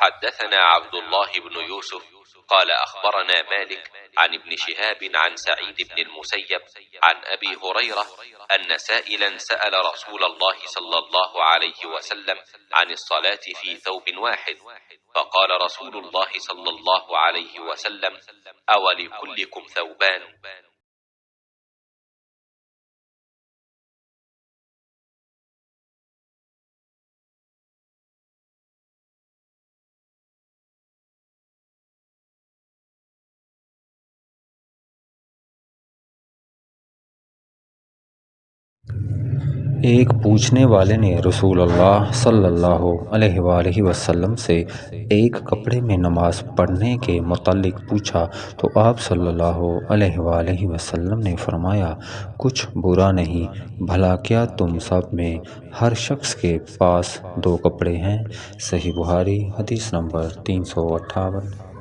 حدثنا عبد الله بن يوسف قال أخبرنا مالك عن ابن شهاب عن سعيد بن المسيب عن أبي هريرة أن سائلا سأل رسول الله صلى الله عليه وسلم عن الصلاة في ثوب واحد، فقال رسول الله صلى الله عليه وسلم: أولكلكم ثوبان؟ एक पूछने वाले ने रसूलुल्लाह सल्लल्लाहु अलैहि वसल्लम से एक कपड़े में नमाज पढ़ने के मुतालिक पूछा तो आप सल्लल्लाहु अलैहि वसल्लम ने फरमाया, कुछ बुरा नहीं, भला क्या तुम सब में हर शख्स के पास दो कपड़े हैं। सही बुखारी हदीस नंबर 358।